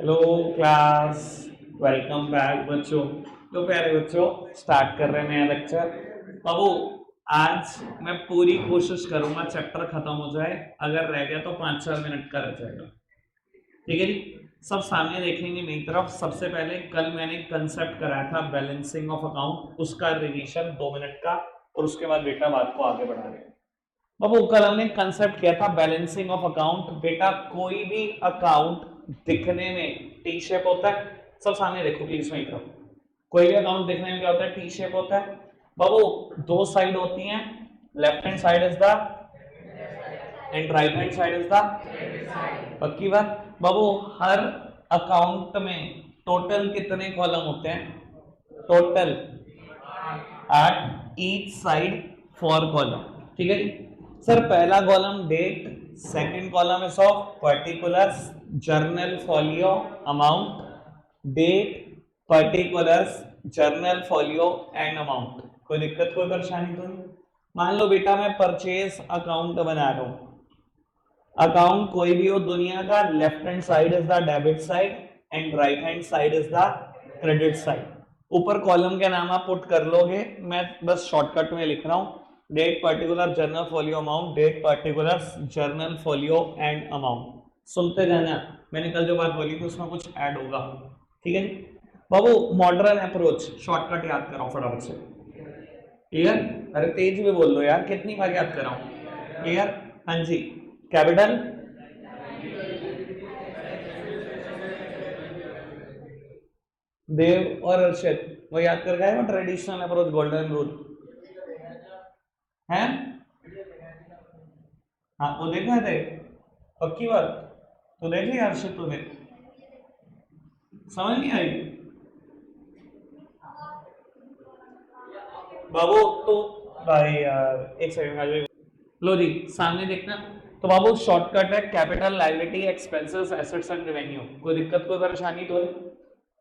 Hello class, welcome back बच्चों। तो प्यारे बच्चों, स्टार्ट कर रहे हैं नया लेक्चर। बाबू, आज मैं पूरी कोशिश करूंगा चैप्टर खत्म हो जाए, अगर रह गया तो 5-4 मिनट का रह जाएगा। ठीक है जी। सब सामने देखेंगे मेरी तरफ। सबसे पहले कल मैंने कंसेप्ट कराया था बैलेंसिंग ऑफ अकाउंट, उसका रिवीजन 2 मिनट का, और उसके बाद बेटा बात को आगे बढ़ा रहे हैं। बाबू, कल हमने कंसेप्ट किया था बैलेंसिंग ऑफ अकाउंट। बेटा, कोई भी अकाउंट दिखने में टी शेप होता है। सब सामने देखो प्लीज मेरी तरफ। कोई भी अकाउंट दिखने में क्या होता है? टी शेप होता है। बाबू, दो साइड होती हैं, left hand side is the and right hand side is the. पक्की बात। बाबू, हर अकाउंट में टोटल कितने कॉलम होते हैं? Total 8, each side 4 column. ठीक है जी। सर, पहला column date, second column is of particulars, journal folio, amount, date, particulars, journal folio and amount. कोई दिक्कत, कोई परेशानी तो नहीं? मान लो बेटा मैं परचेज अकाउंट बना रहा हूं। अकाउंट कोई भी हो दुनिया का, left hand side is the debit side and right hand side is the credit side. ऊपर कॉलम के नाम आप पुट कर लोगे, मैं बस शॉर्टकट में लिख रहा हूं। Date particular journal folio amount, date particular journal folio and amount. सुनते जाना, मैंने कल जो बात बोली थी उसमें कुछ ऐड होगा। ठीक है जी। बाबू, मॉडर्न अप्रोच, शॉर्टकट याद कराओ फटाफट से। क्लियर? अरे तेज भी बोल दो यार, कितनी बार याद कराऊं? क्लियर? हाँ जी। कैपिटल, देव और अर्षित वो याद कर गए वो ट्रेडिशनल अप्रोच गोल्डन रूल है। हाँ, वो देखा थे। पक्की बात। तो देख लिया अर्षित, तो देख, समझ नहीं आई बाबू? तो भाई यार एक सेकंड, लो जी सामने देखना। तो बाबू शॉर्टकट है capital, liability, expenses, assets and revenue. कोई दिक्कत, कोई परेशानी तो है?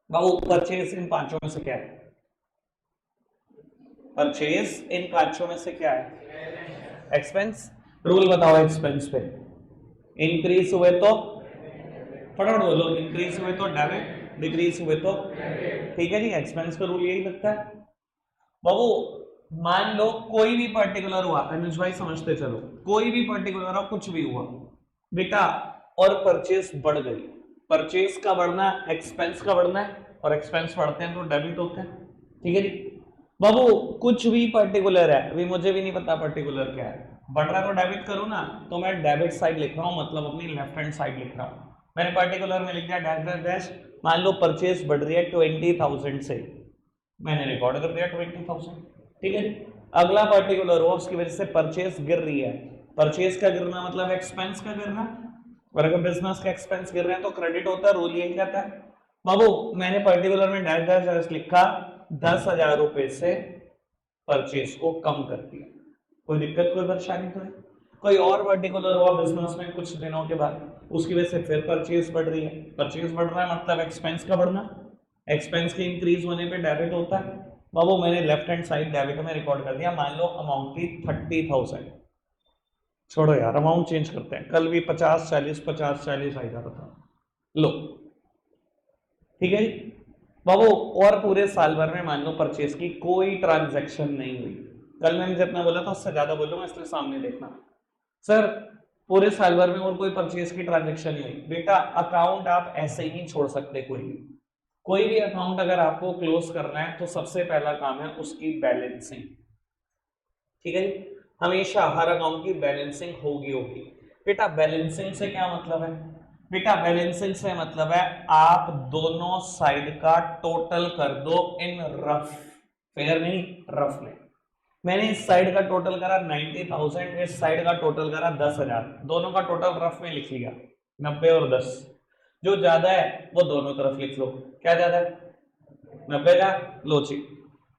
बाबू, परचेज इन पांचों में से क्या है? परचेज इन पांचों में से क्या है? एक्सपेंस। रूल बताओ एक्सपेंस पे। इंक्रीज हुए तो फटाफट बोलो, इंक्रीज हुए तो डेबिट, डिक्रीज हुए तो। ठीक है जी, एक्सपेंस का रूल यही लगता है। बाबू, मान लो कोई भी पर्टिकुलर हुआ, अनुज भाई समझते चलो, कोई भी पर्टिकुलर हो, कुछ भी हुआ बेटा, और परचेस बढ़ गई। परचेस का बढ़ना एक्सपेंस का बढ़ना है, और एक्सपेंस बढ़ते हैं तो डेबिट होते हैं। ठीक है जी। बाबू, कुछ भी पर्टिकुलर है, अभी मुझे भी नहीं पता पर्टिकुलर क्या है, बढ़ रहा है तो डेबिट करूं ना, तो मैं डेबिट साइड लिख रहा हूं, मतलब अपनी लेफ्ट हैंड साइड लिख रहा हूं। मैंने पर्टिकुलर में लिख दिया डैश डैश डैश। मान लो परचेस बढ़ रही है 20,000 से, मैंने रिकॉर्ड कर दिया 20,000। ठीक है जी। अगला पर्टिकुलर हो, उसकी वजह से परचेस गिर रही है। परचेस का गिरना मतलब एक्सपेंस का गिरना, और अगर बिजनेस का एक्सपेंस गिर रहे हैं तो क्रेडिट होता है, रूल यही कहता है। बाबू, मैंने पर्टिकुलर में डैश डैश डैश लिखा, 10,000 रुपए से परचेस को कम कर दिया। कोई दिक्कत, कोई परेशानी तो है? कोई और पर्टिकुलर हुआ बिजनेस में कुछ दिनों के बाद, उसकी वजह से फिर परचेस बढ़ रही है। परचेस बढ़ रहा है मतलब एक्सपेंस का बढ़ना, एक्सपेंस के इंक्रीज होने पे डेबिट होता है। बाबू, मैंने लेफ्ट हैंड साइड डेबिट में रिकॉर्ड कर दिया। मान लो अमाउंट थी 30,000। छोड़ो यार, अमाउंट चेंज करते हैं, कल भी 50-40 50-40 आ जाता था। लो, ठीक है जी। बाबू, और पूरे साल भर में मान लो परचेस की कोई ट्रांजैक्शन नहीं हुई। कल मैंने जितना बोला था उससे ज्यादा बोलूंगा, इसलिए सामने देखना। सर, पूरे साल भर में और कोई परचेस की ट्रांजैक्शन नहीं हुई बेटा, अकाउंट आप ऐसे ही नहीं छोड़ सकते। कोई भी अकाउंट अगर आपको क्लोज करना है तो सबसे पहला काम है उसकी बैलेंसिंग। ठीक है जी। हमेशा हर अकाउंट की बैलेंसिंग होगी होगी। बेटा, बैलेंसिंग से क्या मतलब है? बेटा, बैलेंसिंग से मतलब है आप दोनों साइड का टोटल कर दो इन रफ, फिगर नहीं, रफ में। मैंने इस साइड का टोटल करा 90,000, इस साइड का टोटल करा 10,000, दोनों का टोटल रफ में लिख लिया 90 और 10। जो ज्यादा है वो दोनों तरफ लिख लो। क्या ज्यादा है? 90 का। लो जी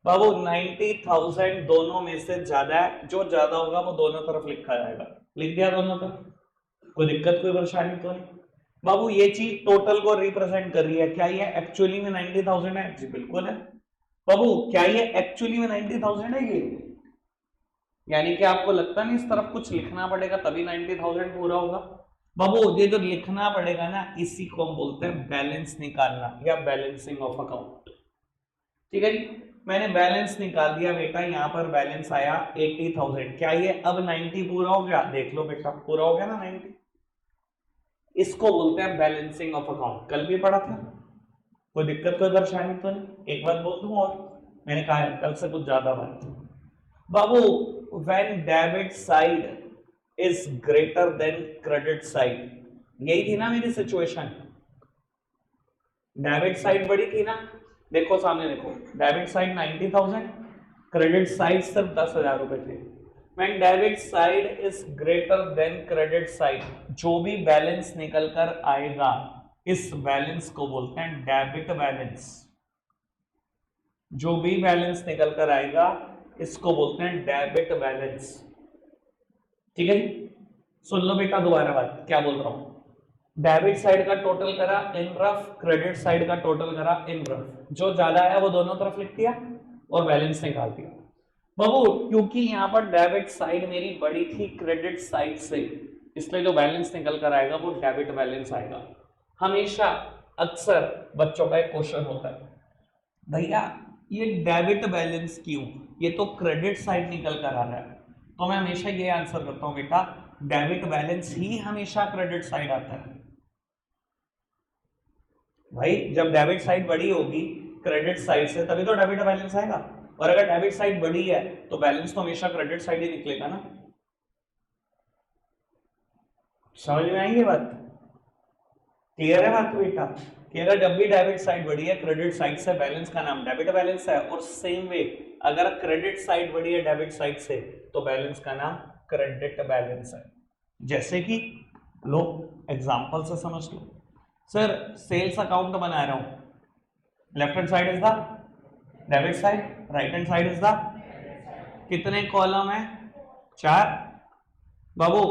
बाबू, 90,000 दोनों में से ज्यादा है, जो ज्यादा होगा वो दोनों तरफ लिखा जाएगा। लिख दिया दोनों तरफ। कोई दिक्कत, कोई परेशानी तो नहीं? बाबू, ये चीज टोटल को रिप्रेजेंट कर रही है, क्या ये एक्चुअली में 90,000 है? जी बिल्कुल है। बाबू, क्या ये एक्चुअली में 90,000 है? ये यानी कि आपको लगता नहीं इस तरफ कुछ लिखना पड़ेगा तभी 90,000 पूरा होगा? बाबू ये जो लिखना पड़ेगा ना, इसी को हम बोलते हैं बैलेंस निकालना या बैलेंसिंग ऑफ अकाउंट। ठीक है जी, मैंने बैलेंस निकाल दिया बेटा, यहाँ पर बैलेंस आया 80,000। क्या ये अब 90 पूरा हो गया? देख लो बेटा, पूरा हो गया ना 90। इसको बोलते हैं बैलेंसिंग ऑफ अकाउंट। कल भी पढ़ा था, कोई दिक्कत कोई परेशानी तो नहीं? एक बात बोल दूं और, मैंने कहा है कल से कुछ ज्यादा बात। बाबू when debit side is greater than credit side, यही थी ना मेरी सिचुएशन। डेबिट साइड बड़ी थी ना, देखो सामने देखो, डेबिट साइड 90,000, क्रेडिट साइड सिर्फ 10,000 रुपए थे। When debit side is greater than credit side, जो भी बैलेंस निकल कर आएगा इस बैलेंस को बोलते हैं डेबिट बैलेंस। जो भी बैलेंस निकल कर आएगा इसको बोलते हैं डेबिट बैलेंस। ठीक है, सुन लो बेटा दोबारा बात क्या बोल रहा हूं। डेबिट साइड का टोटल करा इन रफ, क्रेडिट साइड का टोटल करा इन रफ, जो ज्यादा है वो दोनों तरफ लिख दिया और बैलेंस निकाल दिया। बाबू क्योंकि यहाँ पर डेबिट साइड मेरी बड़ी थी क्रेडिट साइड से, इसलिए जो बैलेंस निकल कर आएगा वो डेबिट बैलेंस आएगा। हमेशा अक्सर बच्चों का एक क्वेश्चन होता है, भैया ये डेबिट बैलेंस क्यों, ये तो क्रेडिट साइड निकल कर आ रहा है। तो मैं हमेशा ये आंसर करता हूं बेटा, डेबिट बैलेंस ही हमेशा क्रेडिट साइड आता है। भाई जब डेबिट साइड बड़ी होगी क्रेडिट साइड से, तभी तो डेबिट बैलेंस आएगा। और अगर डेबिट साइड बड़ी है तो बैलेंस तो हमेशा क्रेडिट साइड ही निकलेगा ना। समझ में आई ये बात? क्लियर है बात बेटा? कि अगर जब भी डेबिट साइड बड़ी है क्रेडिट साइड से, बैलेंस का नाम डेबिट बैलेंस है। और सेम वे अगर क्रेडिट साइड बड़ी है डेबिट साइड से, तो बैलेंस का नाम क्रेडिट बैलेंस है। जैसे कि लो एग्जांपल से समझ लो, सर सेल्स अकाउंट बना रहा हूं, left hand side is the debit side, right hand side is the, कितने कॉलम है? 4। बाबू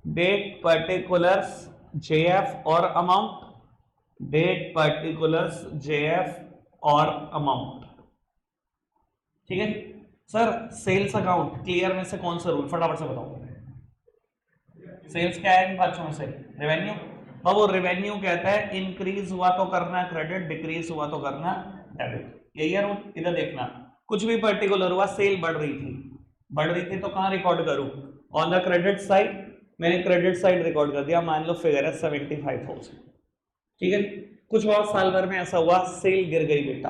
डेट, पर्टिकुलर्स, जेएफ और अमाउंट, डेट, पर्टिकुलर्स, जेएफ और अमाउंट। ठीक है सर, सेल्स अकाउंट क्लियर में से कौन सा रूल, फटाफट से बताओ। सेल्स क्या है इन पांचों में से? रेवेन्यू। बाबू रेवेन्यू कहता है इंक्रीज हुआ तो करना क्रेडिट, डिक्रीज हुआ तो करना डेबिट। यही है रूल। इधर देखना, कुछ भी पर्टिकुलर हुआ, सेल बढ़ रही थी तो कहां रिकॉर्ड करूं? On the credit side. मैंने क्रेडिट साइड रिकॉर्ड कर दिया, मान लो फिगर है 75,000। ठीक है, कुछ और साल भर में ऐसा हुआ सेल गिर गई बेटा।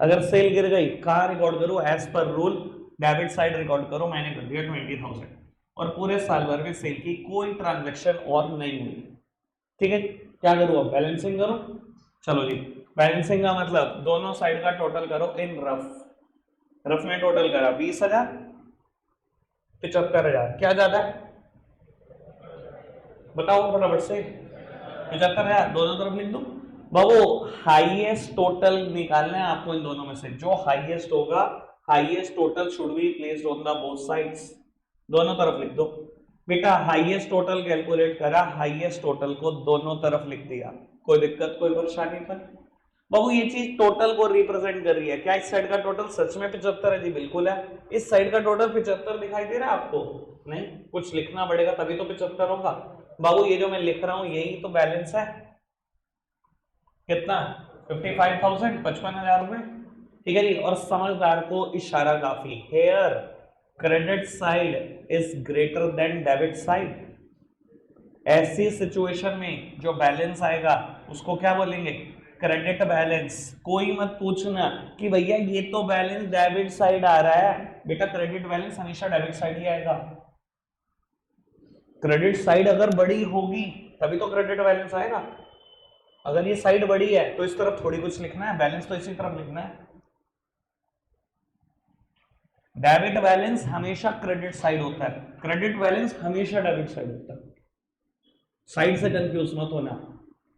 अगर सेल गिर गई कहां रिकॉर्ड करूं? As per rule debit side record करो, मैंने कर दिया 20,000। और पूरे साल भर में सेल की कोई ट्रांजैक्शन और नहीं हुई। ठीक है, क्या करूं अब? बैलेंसिंग करो। चलो जी, बैलेंसिंग का मतलब दोनों साइड का टोटल करो इन रफ। रफ में टोटल करा 20,000, 75,000। क्या ज्यादा है बताओ फटाफट से? 75,000 दोनों तरफ लिख दो। बाबू हाईएस्ट टोटल निकालना है आपको इन दोनों में से, जो हाईएस्ट होगा, highest total should be placed on the both sides. दोनों तरफ लिख दो बेटा। हाईएस्ट टोटल कैलकुलेट करा, हाईएस्ट टोटल को दोनों तरफ लिख दिया। कोई दिक्कत कोई परेशानी पर? बाबू ये चीज टोटल को रिप्रेजेंट कर रही है। क्या इस साइड का टोटल सच में 75 है? जी बिल्कुल है। इस साइड का टोटल 75 दिखाई दे रहा है आपको? नहीं, कुछ लिखना पड़ेगा तभी तो 75 होगा। बाबू ये जो मैं लिख रहा हूं यही तो बैलेंस है। कितना? 55,000, 55,000 रुपए। ठीक है जी, और समझदार को इशारा काफी। Here credit side is greater than debit side. ऐसी सिचुएशन में जो बैलेंस आएगा उसको क्या बोलेंगे? Credit balance. कोई मत पूछना कि भैया ये तो बैलेंस डेबिट साइड आ रहा है। बेटा क्रेडिट बैलेंस हमेशा डेबिट साइड ही आएगा। क्रेडिट साइड अगर बड़ी होगी तभी तो क्रेडिट बैलेंस आएगा। अगर ये साइड बड़ी है तो इस तरफ थोड़ी कुछ लिखना है, बैलेंस तो इसी तरफ लिखना है। डेबिट बैलेंस हमेशा क्रेडिट साइड होता है, क्रेडिट बैलेंस हमेशा डेबिट साइड होता है। साइड से कंफ्यूज मत होना।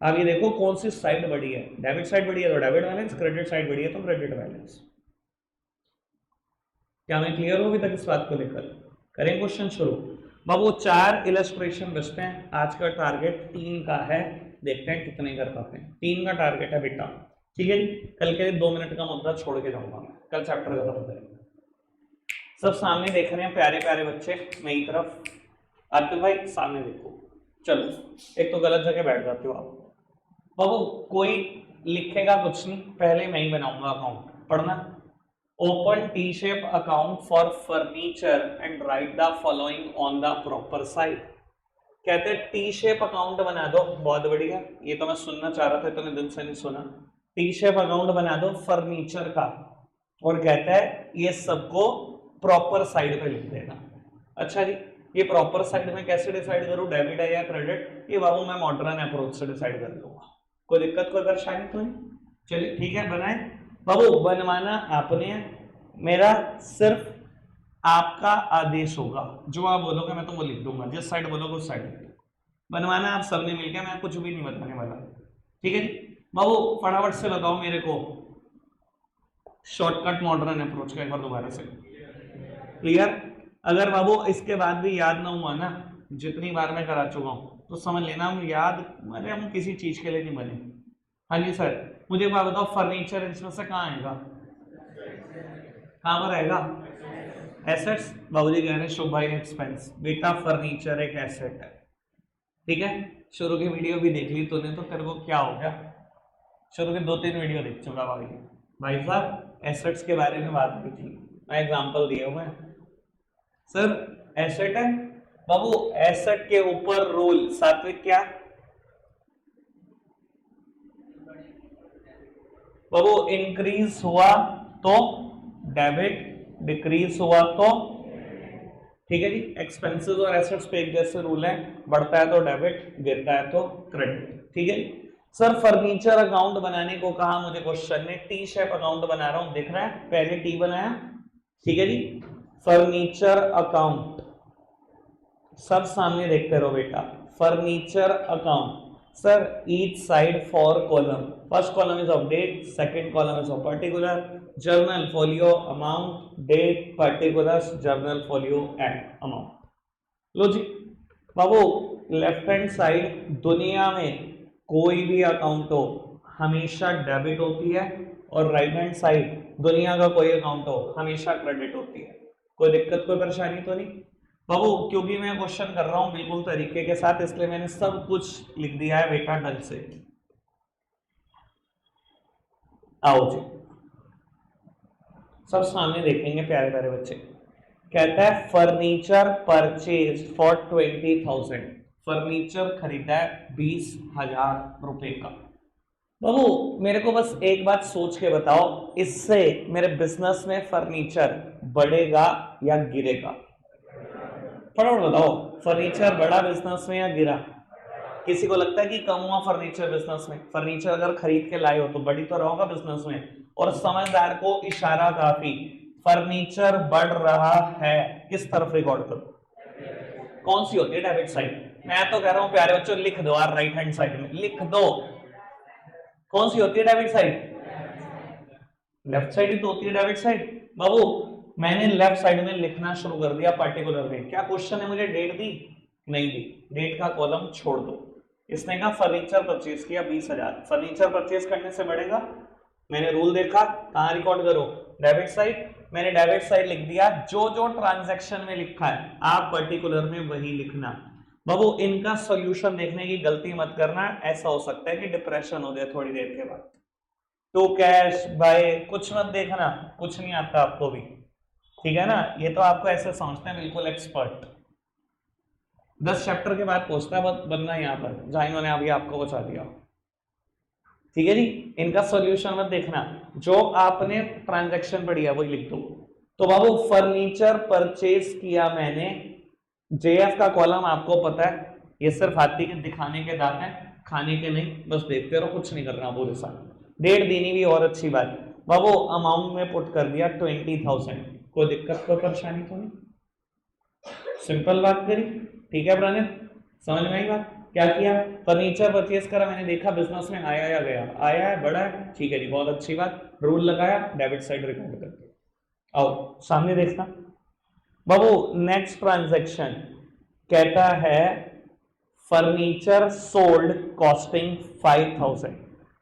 आगे देखो कौन सी साइड बड़ी है। डेबिट साइड बड़ी है तो डेबिट बैलेंस, क्रेडिट साइड बड़ी है तो क्रेडिट बैलेंस। क्या मैं क्लियर हूं अभी तक इस बात को लेकर? करें क्वेश्चन शुरू। बाबू 4 इलस्ट्रेशन बचते हैं, आज का टारगेट 3 का है, देखते हैं कितने कर पाते हैं। 3 का टारगेट है बेटा। ठीक है, कल के 2 मिनट का मुद्दा छोड़ के जाऊंगा मैं, कल चैप्टर खत्म हो जाएगा। सब सामने देख रहे हैं प्यारे प्यारे बच्चे मेरी तरफ। आतिफ भाई सामने देखो, चलो एक तो गलत जगह बैठ जाते हो आप बाबू। कोई लिखेगा कुछ नहीं, पहले मैं ही बनाऊंगा अकाउंट, पढ़ना। Open T shape account for furniture and write the following on the proper side. कहते हैं टी शेप अकाउंट बना दो, बहुत बढ़िया, ये तो मैं सुनना चाह रहा था, इतने दिन से नहीं सुना। टी शेप अकाउंट बना दो फर्नीचर का, और कहता है ये सबको प्रॉपर साइड पे लिख देना। अच्छा जी, ये प्रॉपर साइड में कैसे डिसाइड करूं, डेबिट है या क्रेडिट, ये बाबू मैं मॉडर्न अप्रोच से डिसाइड कर लूंगा, कोई दिक्कत कोई परेशानी तो नहीं। चलिए ठीक है, बनाए बाबू। बनवाना आपने है, मेरा सिर्फ आपका आदेश होगा, जो आप बोलोगे मैं तो वो लिख दूंगा, जिस साइड बोलोगे उस साइड लिख दूंगा। बनवाना आप सबने मिलकर, मैं कुछ भी नहीं बताने वाला, ठीक है जी। बाबू फटाफट से बताओ मेरे को शॉर्टकट मॉडर्न अप्रोच का एक बार दोबारा से, क्लियर। अगर बाबू इसके बाद भी याद ना हुआ ना, जितनी बार मैं करा चुका हूं, तो समझ लेना हम याद, अरे हम किसी चीज के लिए नहीं बने। हाँ जी सर, मुझे एक बात बताओ, फर्नीचर इसमें से कहाँ आएगा, कहाँ पर आएगा, एसेट्स। बाबूजी कह रहे हैं शुभ भाई एक्सपेंस, बेटा फर्नीचर एक एसेट है, ठीक है। शुरू की वीडियो भी देख ली तूने, तो तेरे को क्या हो गया, शुरू के 2-3 वीडियो देख चुका भाई साहब, एसेट्स के बारे में बात की थी, मैं एग्जांपल दिया हुआ है। सर एसेट है बाबू, एसेट के ऊपर रूल सात्विक क्या बाबू, इंक्रीज हुआ तो डेबिट, डिक्रीज हुआ तो, ठीक है जी। एक्सपेंसेस और एसेट्स पे एक जैसे रूल है, बढ़ता है तो डेबिट, गिरता है तो क्रेडिट, ठीक है। सर फर्नीचर अकाउंट बनाने को कहा मुझे क्वेश्चन ने, टी शेप अकाउंट बना रहा हूं, दिख रहा है, पहले टी बनाया, ठीक है जी। फर्नीचर अकाउंट, सब सामने देखते रहो बेटा, furniture account. Sir each side four column, first column is of date, second column is of particular, journal folio amount, date, particulars, journal folio and amount. लो जी बाबू, लेफ्ट हैंड साइड दुनिया में कोई भी अकाउंट हो हमेशा डेबिट होती है, और राइट हैंड साइड दुनिया का कोई अकाउंट हो हमेशा क्रेडिट होती है। कोई दिक्कत कोई परेशानी तो नहीं बाबू, क्योंकि मैं क्वेश्चन कर रहा हूं बिल्कुल तरीके के साथ, इसलिए मैंने सब कुछ लिख दिया है बेटा ढंग से। आओ जी, सब सामने देखेंगे प्यारे प्यारे बच्चे। कहता है फर्नीचर परचेज फॉर 20,000, फर्नीचर खरीदा है 20,000 रुपए का। बाबू मेरे को बस एक बात सोच के बताओ, इससे मेरे बिजनेस में फर्नीचर बढ़ेगा या गिरेगा, फटाफट बताओ। फर्नीचर बढ़ा बिजनेस में या गिरा, किसी को लगता है कि कम हुआ फर्नीचर बिजनेस में, फर्नीचर अगर खरीद के लाए हो तो बढ़ी तो रहोगा बिजनेस में, और समझदार को इशारा काफी, फर्नीचर बढ़ रहा है, किस तरफ रिकॉर्ड करो, कौन सी होती है डेबिट साइड, मैं तो कह रहा हूं प्यारे बच्चों लिख दो यार, राइट हैंड साइड में लिख दो, कौन सी होती है डेबिट साइड, लेफ्ट साइड ही तो होती है डेबिट साइड। बाबू मैंने लेफ्ट साइड में लिखना शुरू कर दिया पर्टिकुलर में, क्या क्वेश्चन है मुझे डेट दी, नहीं दी, डेट का कॉलम छोड़ दो। इसने कहा फर्नीचर परचेज किया 20,000, फर्नीचर परचेज करने से बढ़ेगा, मैंने रूल देखा, कहां रिकॉर्ड करो, डेबिट साइड, मैंने डेबिट साइड लिख दिया, जो जो ट्रांजैक्शन में लिखा है आप पर्टिकुलर में वही लिखना। बाबू इनका सॉल्यूशन देखने की गलती मत करना, ऐसा हो सकता है कि डिप्रेशन हो जाए थोड़ी देर के बाद, तो कैश बाय कुछ मत देखना, कुछ नहीं आता आपको भी, ठीक है ना, ये तो आपको ऐसे समझते हैं बिल्कुल एक्सपर्ट। 10 चैप्टर के बाद पहुंचता है बनना यहाँ पर, जहां इन्होंने अभी आपको बचा दिया, ठीक है जी। इनका सॉल्यूशन मत देखना, जो आपने ट्रांजैक्शन पढ़ी है वही लिख दो। तो बाबू फर्नीचर परचेज किया मैंने, जेएफ का कॉलम आपको पता है, ये सिर्फ हाथी के दिखाने के दांत हैं, खाने के नहीं, बस देखते रहो, कुछ नहीं करना पूरे साल। डेट देनी भी और अच्छी बात, बाबू अमाउंट में पुट कर दिया 20,000, कोई दिक्कत कोई परेशानी तो नहीं, सिंपल बात करी, ठीक है प्रणित, समझ में आई बात, क्या किया, फर्नीचर परचेज करा मैंने, देखा बिजनेस में आया या गया, आया है बढ़ा है, ठीक है जी बहुत अच्छी बात, रूल लगाया, डेबिट साइड रिकॉर्ड कर दिया। आओ सामने देखना बाबू, नेक्स्ट ट्रांजैक्शन कहता है फर्नीचर सोल्ड कॉस्टिंग 5,000,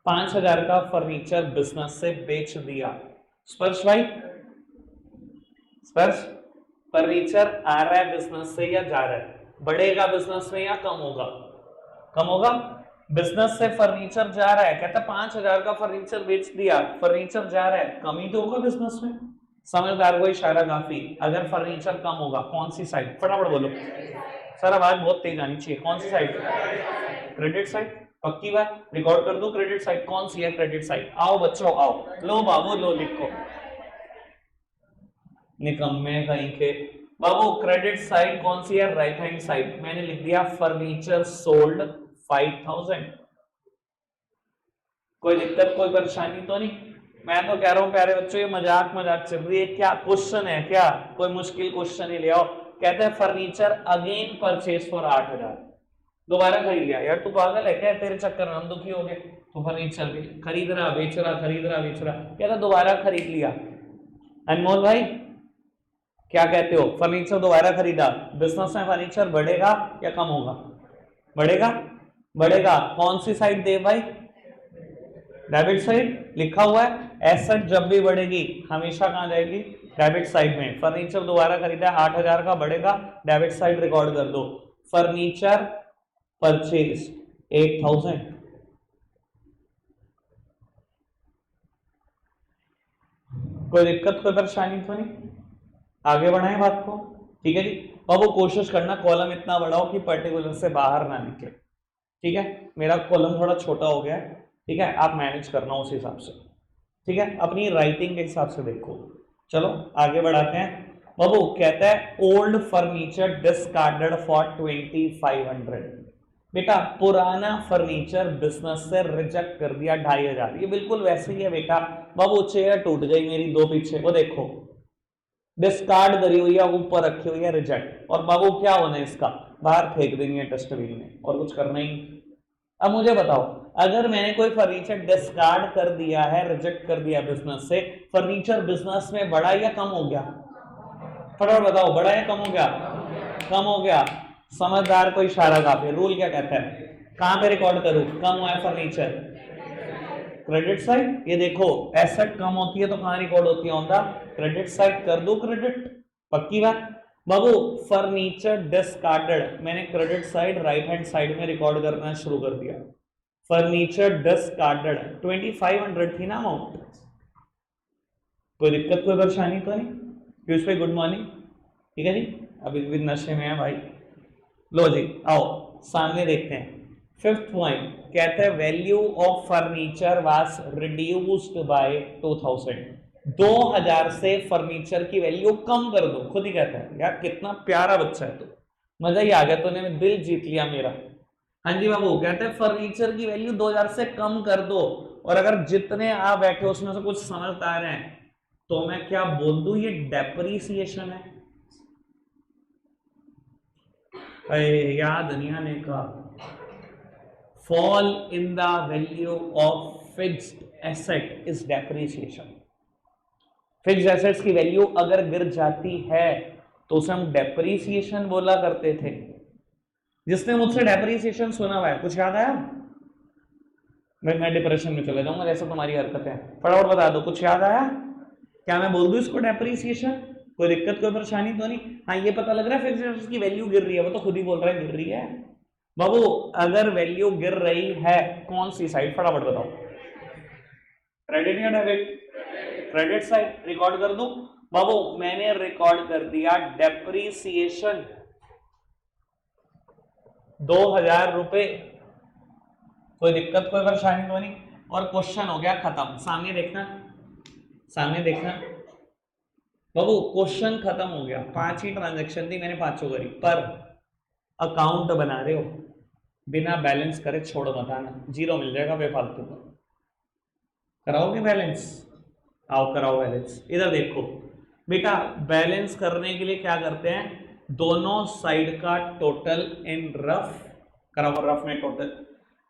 5,000 का फर्नीचर बिजनेस से बेच दिया। स्पर्श भाई, स्पर्श, फर्नीचर आ रहा है बिजनेस से या जा रहा है, बढ़ेगा बिजनेस में या कम होगा, कम होगा। बिजनेस से फर्नीचर जा रहा है, कहता है 5,000 का फर्नीचर बेच दिया, फर्नीचर जा रहा है, कम ही तो होगा बिजनेस में। समझदार को इशारा काफी। अगर फर्नीचर कम होगा कौन सी साइड, फटाफट बोलो सर, आवाज बहुत तेज आनी चाहिए, कौन सी साइड? क्रेडिट साइड, पक्की बात, रिकॉर्ड कर दो। क्रेडिट साइड कौन सी है? Credit side. आओ बच्चों आओ, लो बाबू लो, लिखो। निकम्मे कहीं के बाबू, क्रेडिट साइड कौन सी है? Right hand side. मैंने लिख दिया फर्नीचर सोल्ड 5,000। कोई दिक्कत कोई परेशानी तो नहीं? मैं तो कह रहा हूं प्यारे बच्चों, ये मजाक चल रही है क्या? क्वेश्चन है क्या? कोई मुश्किल क्वेश्चन ही ले आओ। कहते हैं फर्नीचर अगेन परचेज फॉर 8,000, दोबारा खरीद लिया। यार तू पागल है क्या? तेरे चक्कर में हम दुखी हो गए। तो फर्नीचर खरीद रहा बेच रहा, खरीद रहा बेच रहा, कहता दोबारा खरीद लिया। अनमोल भाई क्या कहते हो? फर्नीचर दोबारा खरीदा, बिजनेस में फर्नीचर बढ़ेगा या कम होगा? बढ़ेगा, बढ़ेगा। कौन सी साइड दे भाई? डेबिट साइड लिखा हुआ है। एसेट जब भी बढ़ेगी हमेशा कहां जाएगी? डेबिट साइड में। फर्नीचर दोबारा खरीदा 8,000 का, बढ़ेगा, डेबिट साइड रिकॉर्ड कर दो। Furniture purchase 8,000। कोई दिक्कत कोई परेशानी तो नहीं? आगे बढ़ाएं बात को, ठीक है जी। अब वो कोशिश करना कॉलम इतना बड़ा हो कि पर्टिकुलर से बाहर ना निकले, ठीक है। मेरा कॉलम थोड़ा छोटा हो गया है, ठीक है, आप मैनेज करना उस हिसाब से, ठीक है, अपनी राइटिंग के हिसाब से देखो। चलो आगे बढ़ाते हैं। बाबू कहता है ओल्ड फर्नीचर डिस्कार्डेड फॉर 2,500। बेटा पुराना फर्नीचर बिजनेस से रिजेक्ट कर दिया 2,500। ये बिल्कुल वैसे ही है बेटा। बाबू चेयर टूट गई मेरी दो पीछे, वो देखो डिस्कार्ड करी हुई है, ऊपर रखी हुई है रिजेक्ट। और बाबू क्या होना है इसका? बाहर फेंक देनी है डस्टबिन में, और कुछ करना ही। अब मुझे बताओ, अगर मैंने कोई फर्नीचर डिस्कार्ड कर दिया है, रिजेक्ट कर दिया बिजनेस से, फर्नीचर बिजनेस में बढ़ा या कम हो गया? फटाफट बताओ, बढ़ा या कम हो गया? कम हो गया। समझदार को इशारा काफी। रूल क्या कहता है? कहां पे रिकॉर्ड करूं? कम हुआ है फर्नीचर, क्रेडिट साइड। ये देखो एसेट कम होती है तो कहां रिकॉर्ड होती है? On the credit side. कर दो क्रेडिट, पक्की बात। बाबू फर्नीचर डिस्कार्डेड, मैंने credit side right hand side में रिकॉर्ड करना शुरू कर दिया। फर्नीचर डिस्कार्डेड 2,500 थी ना अमाउंट। कोई दिक्कत कोई परेशानी तो नहीं? पीयूष भाई गुड मॉर्निंग, ठीक है जी। अभी भी नशे में है भाई। लो जी आओ सामने देखते हैं। फिफ्थ पॉइंट कहते हैं value of furniture was reduced by 2,000। 2,000 से फर्नीचर की वैल्यू कम कर दो। खुद ही कहता है, यार कितना प्यारा बच्चा है तो, मजा ही आ गया, तूने दिल जीत लिया मेरा। हाँ जी बाबू, कहते हैं फर्नीचर की वैल्यू 2,000 से कम कर दो। और अगर जितने आप बैठे हो उसमें से कुछ समझदार हैं तो मैं क्या बोल दूं, ये डेप्रिसिएशन है। याद नहीं आने का। Fall in the value of fixed asset is depreciation. Fixed assets की वैल्यू अगर गिर जाती है तो उसे हम डेप्रिसिएशन बोला करते थे। जिसने मुझसे डेप्रिसिएशन सुना हुआ है, कुछ याद आया? मैं डिप्रेशन में चले जाऊंगा जैसे तुम्हारी हरकत है। फटाफट बता दो, कुछ याद आया? क्या मैं बोल दूं इसको डेप्रिसिएशन? कोई दिक्कत कोई परेशानी तो नहीं? हाँ ये पता लग रहा है फिक्स्ड एसेट्स की वैल्यू गिर रही है, वो तो खुद ही बोल रहा है गिर रही है। बाबू अगर वैल्यू गिर रही है कौन सी साइड? फटाफट बताओ। क्रेडिट या डेबिट? Credit side. रिकॉर्ड कर दूं? बाबू मैंने रिकॉर्ड कर दिया डेप्रिसिएशन 2,000 रुपए। कोई दिक्कत कोई परेशानी तो नहीं? और क्वेश्चन हो गया खत्म। सामने देखना, सामने देखना बाबू, क्वेश्चन खत्म हो गया। 5 ही ट्रांजैक्शन थी, मैंने 5 करी। पर अकाउंट बना रहे हो, बिना बैलेंस करे छोड़ मत आना, जीरो मिल जाएगा बेफालतू का। कराओगे बैलेंस? आओ कराओ बैलेंस। इधर देखो बेटा, बैलेंस करने के लिए क्या करते हैं? दोनों साइड का टोटल इन रफ कराओ। रफ में टोटल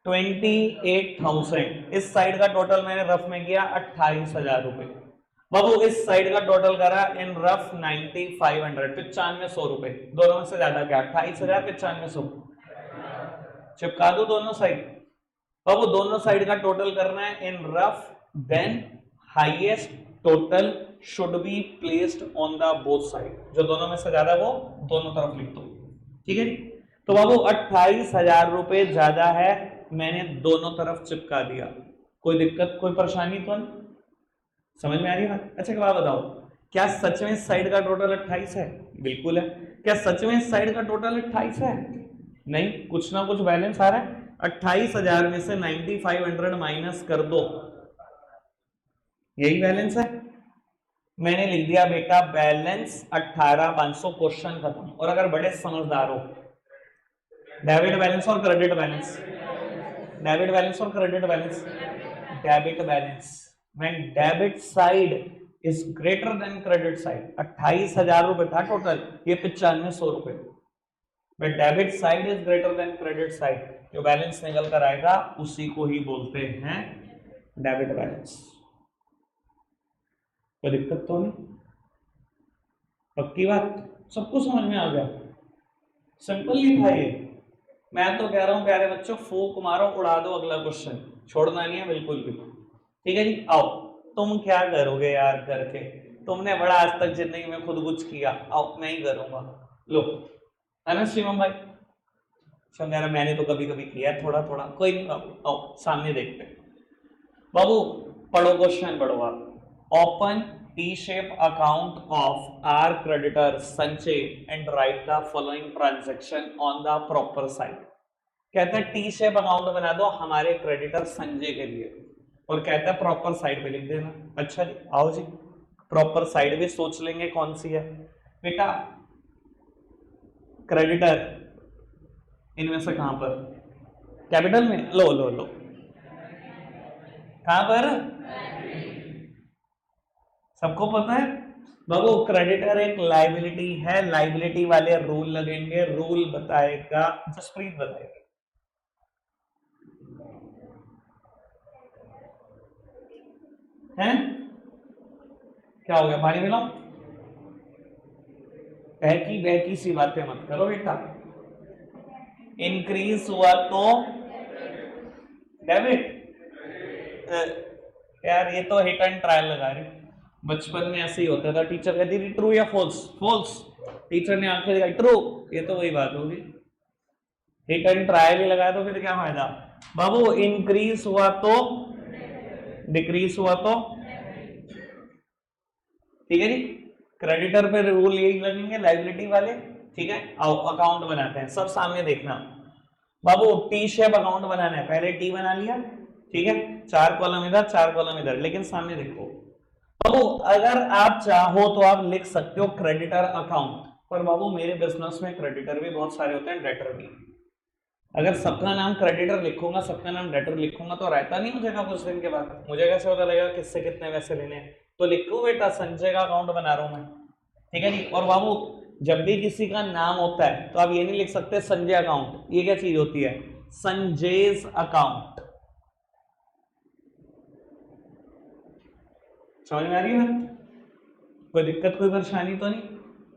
28,000। इस साइड का टोटल मैंने रफ में किया 28,000 रुपए। बाबू इस साइड का टोटल करा इन रफ 9,500, 9500 रुपए। दोनों में से ज्यादा क्या? 28,000 9500। चिपका दो दोनों साइड। बाबू दोनों साइड का टोटल करना है in rough, then highest total should be placed on the both side. जो दोनों में से ज्यादा वो दोनों तरफ लिख दो, ठीक है। तो बाबू 28,000 रुपए ज्यादा है, मैंने दोनों तरफ चिपका दिया, कोई दिक्कत कोई परेशानी तो नहीं? समझ में आ रही है? अच्छा एक बात बताओ, क्या सच में इस साइड का टोटल 28 है? बिल्कुल है। क्या सच में इस साइड का टोटल 28 है? नहीं, कुछ ना कुछ बैलेंस आ रहा है। 28,000 में से 9500 माइनस कर दो, यही बैलेंस है। मैंने लिख दिया बेटा बैलेंस 18,500, क्वेश्चन खत्म। और अगर बड़े समझदार हो, डेबिट बैलेंस और क्रेडिट बैलेंस, डेबिट बैलेंस और credit balance, debit balance when debit side is greater than credit side. 28,000 रुपए था टोटल, ये 9500 रुपए। But debit side is greater than credit side, जो बैलेंस निकल कर आएगा उसी को ही बोलते हैं डेबिट बैलेंस। कोई दिक्कत तो नहीं? पक्की बात, सबको समझ में आ गया? सिंपल ही था ये। मैं तो कह रहा हूं प्यारे बच्चों, फूक मारो उड़ा दो, अगला क्वेश्चन छोड़ना नहीं है बिल्कुल भी। ठीक है जी, आओ। तुम क्या करोगे यार करके, तुमने बड़ा आज तक जिंदगी में खुद कुछ किया, आओ मैं ही करूंगा। लो, है ना शिवम भाई? शंकर मैंने तो कभी कभी किया थोड़ा थोड़ा, कोई नहीं बाबू, आओ सामने देखते हैं। बाबू पढ़ो, क्वेश्चन पढ़ो आप। Open T shape account of our creditor Sanjay and write the following transaction on the proper side. कहता है टी शेप अकाउंट बना दो हमारे क्रेडिटर संजय के लिए, और कहता है प्रॉपर साइड पे लिख देना। अच्छा जी, आओ जी, प्रॉपर साइड भी सोच लेंगे कौन सी है बेटा। क्रेडिटर इनमें से कहां पर? कैपिटल में? लो लो लो, कहां पर? सबको पता है बाबू, क्रेडिटर एक लाइबिलिटी है, लाइबिलिटी वाले रूल लगेंगे, रूल बताएगा जसप्रीत, बताएगा। हैं क्या हो गया, पानी मिलाऊं? बहकी बहकी सी बातें मत करो बेटा। इंक्रीज हुआ तो डेबिट। यार ये तो हिट एंड ट्रायल लगा रही, बचपन में ऐसे ही होता था, टीचर कहती थी ट्रू या फॉल्स, फॉल्स, टीचर ने आंखें दिखाई ट्रू, ये तो वही बात होगी। हिट एंड ट्रायल ही लगाया तो फिर क्या फायदा बाबू। इंक्रीज हुआ तो, डिक्रीज हुआ तो, ठीक है जी। क्रेडिटर पे रूल यही लगेंगे, लाइबिलिटी वाले। ठीक है, आओ अकाउंट बनाते हैं, सब सामने देखना बाबू। टी शेप अकाउंट बनाना है, पहले टी बना लिया, ठीक है, 4 कॉलम इधर 4 कॉलम इधर, लेकिन सामने देखो बाबू, अगर आप चाहो तो आप लिख सकते हो क्रेडिटर अकाउंट, पर बाबू मेरे बिजनेस में क्रेडिटर भी बहुत सारे होते हैं, डेटर भी। अगर सबका नाम क्रेडिटर लिखूंगा, सबका नाम डेटर लिखूंगा तो रहता नहीं हो जाएगा कुछ दिन के बाद, मुझे कैसे पता लगेगा किससे कितने पैसे लेने हैं? तो लिखो बेटा संजय का अकाउंट बना रहा हूं मैं, ठीक है जी। और बाबू जब भी किसी का नाम होता है तो आप ये नहीं लिख सकते संजय अकाउंट, ये क्या चीज होती है? संजय's अकाउंट। समझ में आ रही है? कोई दिक्कत कोई परेशानी तो नहीं?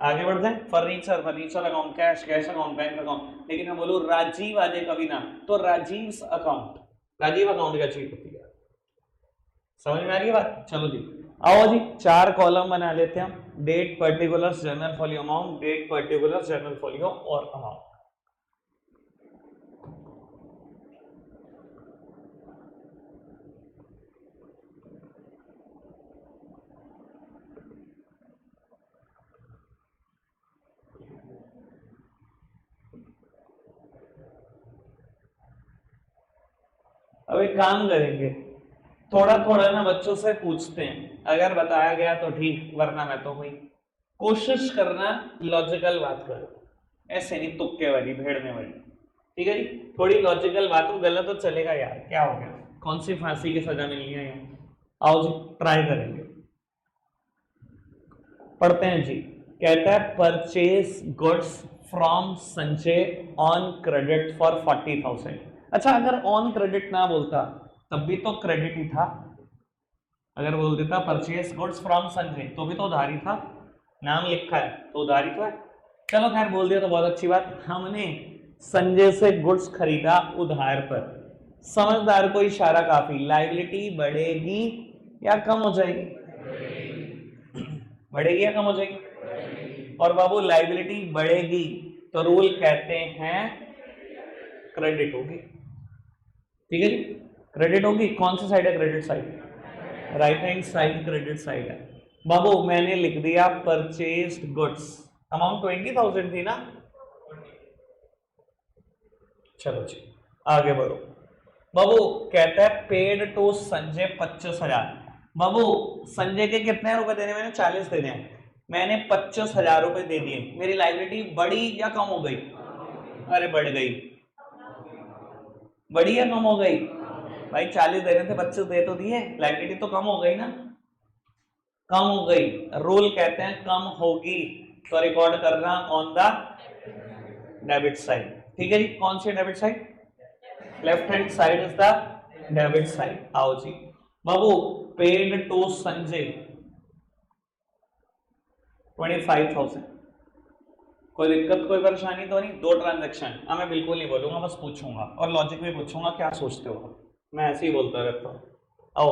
आगे बढ़ जाए। Furniture, furniture account, cash, cash account, bank account. लेकिन मैं बोलूं राजीव आ जाए कभी ना, तो राजीव अकाउंट, राजीव अकाउंट क्या चीज होती है? समझ में आ रही है बात? चलो जी, आओ जी, 4 कॉलम बना लेते हैं हम। Date, particulars, general folio amount, date, particulars, general folio और अमाउंट। अब एक काम करेंगे, थोड़ा थोड़ा ना बच्चों से पूछते हैं, अगर बताया गया तो ठीक, वरना मैं तो हुई। कोशिश करना लॉजिकल बात करो, ऐसे नहीं तुक्के वाली भेड़ने वाली, ठीक है जी। थोड़ी लॉजिकल बात हो, गलत तो चलेगा यार, क्या हो गया, कौन सी फांसी की सजा मिलनी है यहाँ? आओ जी ट्राई करेंगे, पढ़ते हैं जी। कहता है purchase goods from Sanjay on credit for 40,000। अच्छा अगर ऑन क्रेडिट ना बोलता तब भी तो क्रेडिट ही था, अगर बोल देता परचेज गुड्स फ्रॉम संजय तो भी तो उधारी था, नाम लिखा है तो उधारी तो है। चलो खैर बोल दिया तो बहुत अच्छी बात, हमने संजय से गुड्स खरीदा उधार पर। समझदार को इशारा काफी, लायबिलिटी बढ़ेगी या कम हो जाएगी? बढ़ेगी या कम हो जाएगी? और बाबू लायबिलिटी बढ़ेगी तो रूल कहते हैं क्रेडिट होगी, ठीक है जी, क्रेडिट होगी। कौन सी साइड है credit side? Right hand side credit side है। बाबू मैंने लिख दिया परचेज्ड गुड्स, अमाउंट 20,000 थी ना, चलो जी आगे बढ़ो। बाबू कहता है पेड टू संजय 25,000। बाबू संजय के कितने रुपए देने? मैंने 40 देने हैं, मैंने 25,000 रुपए दे दिए। मेरी लायबिलिटी बढ़ी या कम हो गई? अरे बढ़ गई। बढ़ी या कम हो गई? भाई 40 देने थे, 25 दे तो दिए, लायबिलिटी तो कम हो गई ना, कम हो गई। रूल कहते हैं कम होगी तो रिकॉर्ड करना ऑन द डेबिट साइड, ठीक है जी। कौन सी debit side? Left hand side is the debit side. आओ जी बाबू पेड टू संजय 25,000। कोई दिक्कत कोई परेशानी तो नहीं? दो ट्रांजैक्शन। हाँ मैं बिल्कुल नहीं बोलूंगा, बस पूछूंगा और लॉजिक भी पूछूंगा क्या सोचते हो, मैं ऐसे ही बोलता रहता हूँ। आओ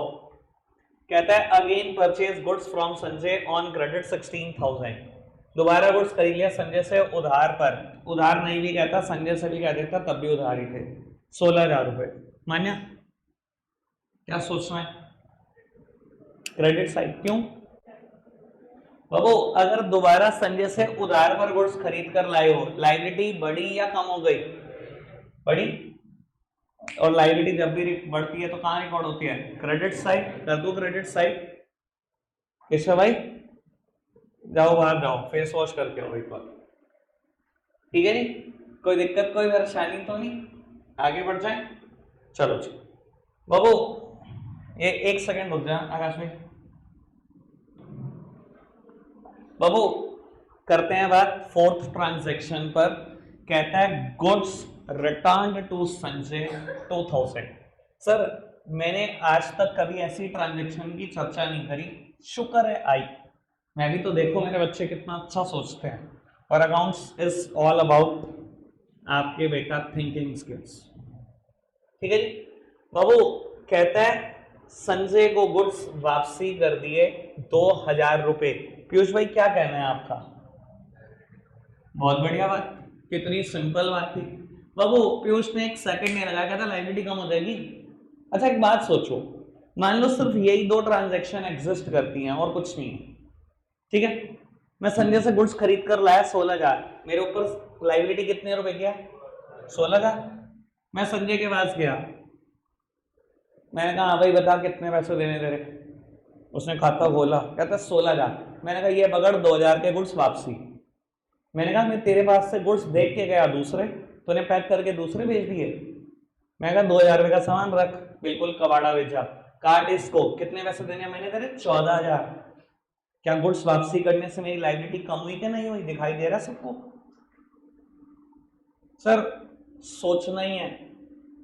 कहता है again purchase goods from Sanjay on credit 16,000। दोबारा गुड्स खरीद लिया संजय से उधार पर, उधार नहीं भी कहता, संजय से भी कह देता तब भी उधार ही थे, 16,000 रुपए। मान्या? क्या सोचना है? Credit side. क्यों बाबू? अगर दोबारा संजय से उधार पर गुड्स खरीद कर लाए हो, लायबिलिटी बढ़ी या कम हो गई? बढ़ी। और लायबिलिटी जब भी बढ़ती है तो कहां रिकॉर्ड होती है? Credit side. कर दो क्रेडिट साइड। किसमें भाई? जाओ बाहर जाओ, फेस वॉश करके आओ एक बार, ठीक है जी। कोई दिक्कत कोई परेशानी तो नहीं? आगे बढ़ जाए, चलो जी बाबू। ये एक सेकंड रुक जाए आकाश भाई। बाबू करते हैं बात फोर्थ ट्रांजैक्शन पर। कहता है goods return to Sanjay 2,000। Sir मैंने आज तक कभी ऐसी ट्रांजैक्शन की चर्चा नहीं करी, शुक्र है आई। मैं भी तो देखो मेरे बच्चे कितना अच्छा सोचते हैं, और अकाउंट्स इज ऑल अबाउट आपके बेटा थिंकिंग स्किल्स, ठीक है जी। बाबू कहता है संजय को गुड्स वापसी कर दिए 2,000 रुपए। पीयूष भाई क्या कहना है आपका? बहुत बढ़िया बात, कितनी सिंपल बात थी। बाबू पीयूष ने एक सेकंड नहीं लगाया, कहता लायबिलिटी कम हो जाएगी। अच्छा एक बात सोचो, मान लो सिर्फ यही दो ट्रांजैक्शन एग्जिस्ट करती हैं और कुछ नहीं है, ठीक है। मैं संजय से गुड्स खरीद कर लाया 16,000, मेरे ऊपर लायबिलिटी कितने रुपए की है? 16,000। मैं संजय के पास गया, मैंने कहा हाँ भाई बता कितने पैसे देने तेरे। उसने खाता खोला, कहता 16,000। मैंने कहा ये बगड़ 2,000 के गुड्स वापसी। मैंने कहा मैं तेरे पास से गुड्स देख के गया दूसरे, तूने पैक करके दूसरे भेज दिए। मैं कहा 2,000 रुपये का सामान रख, बिल्कुल कबाड़ा भेजा, काट इसको। कितने पैसे देने मैंने तेरे? 14,000। क्या गुड्स वापसी करने से मेरी लायबिलिटी कम हुई कि नहीं हुई? दिखाई दे रहा सबको? सर सोचना ही है,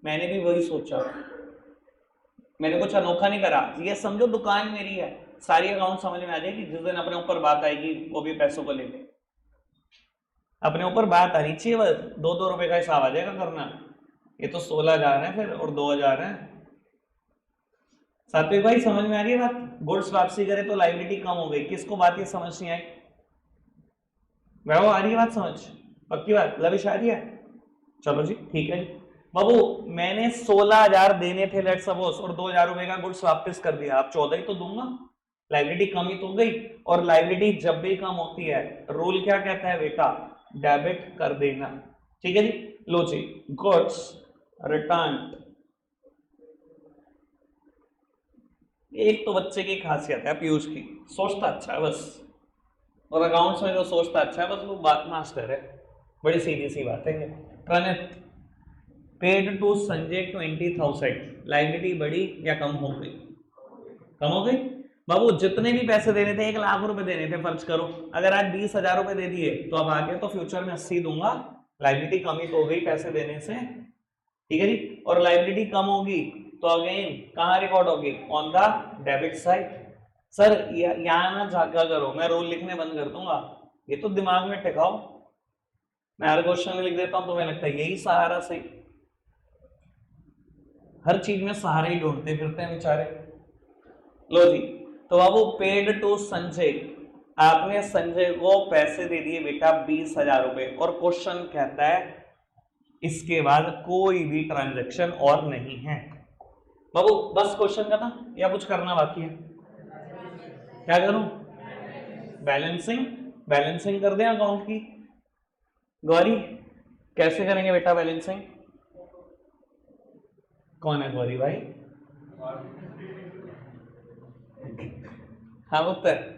मैंने भी वही सोचा, मैंने कुछ अनोखा नहीं करा। ये समझो दुकान मेरी है, सारी अकाउंट समझ में आ जाएगी, जिस दिन अपने ऊपर बात आएगी वो भी पैसों को लेके अपने ऊपर बात आनी चाहिए, बस 2-2 रुपए का हिसाब आ जाएगा करना। ये तो 16,000 है फिर और 2,000 है। सात्विक भाई समझ में आ रही है बात? गुड्स वापसी करे तो लायबिलिटी कम हो गई। किसको बात ये समझ नहीं आई? वह आ रही है बात समझ? पक्की बात? लविश आ रही है? चलो जी ठीक है जी। बाबू मैंने 16,000 देने थे लेट्स सपोज, और 2,000 रुपए का गुड्स वापस कर दिया, आप 14 ही तो दूंगा, लायबिलिटी कम ही तो हो गई। और लायबिलिटी जब भी कम होती है रूल क्या कहता है बेटा? डेबिट कर देना, ठीक है जी। लो जी गुड्स रिटर्न। एक तो बच्चे की खासियत है पीयूष की, सोचता अच्छा है बस, और अकाउंट्स में जो सोचता अच्छा है बस वो बात मास्टर है। बड़ी सीधी सी बात है ये। Pranit paid to Sanjay 20,000, liability बढ़ी या कम हो गई? कम हो गई। बाबू जितने भी पैसे देने थे 1,00,000 रुपए देने थे, फर्ज करो अगर आज 20,000 रुपए दे दिए तो अब आगे तो फ्यूचर में 80 दूंगा, लायबिलिटी कम ही तो हो गई पैसे देने से, ठीक है जी। और लायबिलिटी कम होगी तो अगेन कहां रिकॉर्ड होगी? On the debit side. Sir यहां ना झाका करो, मैं रूल लिखने बंद कर दूंगा, ये तो दिमाग में टिकाओ। मैं हर क्वेश्चन में लिख देता हूं, तुम्हें लगता है यही सहारा सही? हर चीज में सहारे ही ढूंढते फिरते हैं बेचारे। लो जी तो बाबू पेड टू संजय आपने संजय को पैसे दे दिए बेटा 20,000 रुपए और क्वेश्चन कहता है इसके बाद कोई भी ट्रांजैक्शन और नहीं है। बाबू बस क्वेश्चन का था या कुछ करना बाकी है? क्या करूं? बैलेंसिंग, बैलेंसिंग कर दें अकाउंट की। गौरी कैसे करेंगे बेटा बैलेंसिंग? कौन है गौरी भाई? हाँ उत्तर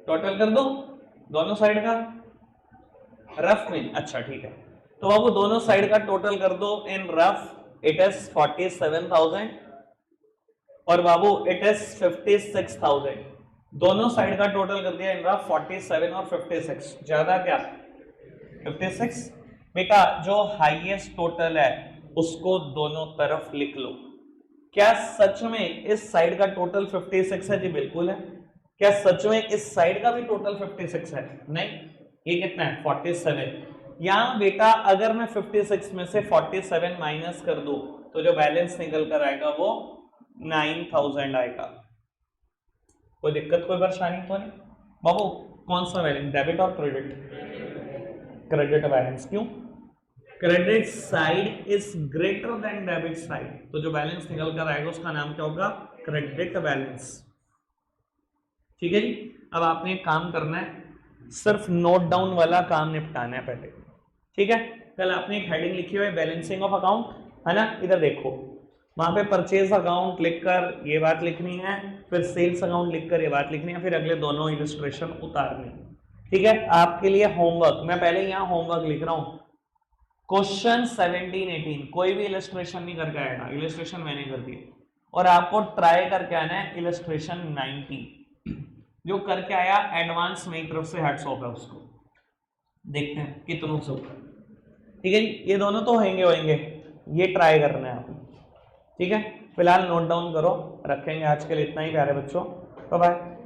टोटल कर दो दोनों साइड का रफ में। अच्छा ठीक है, तो बाबू दोनों साइड का टोटल कर दो इन रफ। इट इज 47,000 और बाबू इट इज 56,000। दोनों साइड का टोटल कर दिया इन रफ 47 और 56। ज्यादा क्या 56? बेटा जो हाईएस्ट टोटल है उसको दोनों तरफ लिख लो। क्या सच में इस साइड का टोटल 56 है? जी बिल्कुल है। क्या सच में इस साइड का भी टोटल 56 है? नहीं, ये कितना है 47। यहां बेटा अगर मैं 56 में से 47 माइनस कर दूं तो जो बैलेंस निकल कर आएगा वो 9,000 आएगा। कोई दिक्कत कोई परेशानी तो नहीं? बाबू कौन सा बैलेंस, डेबिट और क्रेडिट? Credit balance. क्यों? Credit side is greater than debit side, तो जो बैलेंस निकल कर आएगा उसका नाम क्या होगा? Credit balance. ठीक है जी। अब आपने एक काम करना है, सिर्फ नोट डाउन वाला काम निपटाना है पहले। ठीक है, कल आपने एक हेडिंग लिखी हुई है बैलेंसिंग ऑफ अकाउंट, है ना? इधर देखो, वहां पे परचेज अकाउंट लिखकर ये बात लिखनी है, फिर सेल्स अकाउंट लिखकर ये बात लिखनी है, फिर अगले दोनों इलस्ट्रेशन उतारनी। ठीक है, आपके लिए होमवर्क, मैं पहले यहाँ होमवर्क लिख रहा हूँ। क्वेश्चन 17-18 कोई भी इलस्ट्रेशन नहीं करके आएगा, इलस्ट्रेशन मैंने कर दिए, और आपको ट्राई करके आना है इलस्ट्रेशन 90। जो करके आया एडवांस मेरी तरफ से हैट्स ऑफ है उसको। देखते हैं कितनों से ऊपर। ठीक है जी, ये दोनों तो होंगे, ये ट्राई करना है आपने। ठीक है, फिलहाल नोट डाउन करो, रखेंगे आज के लिए इतना ही प्यारे बच्चों। Bye bye.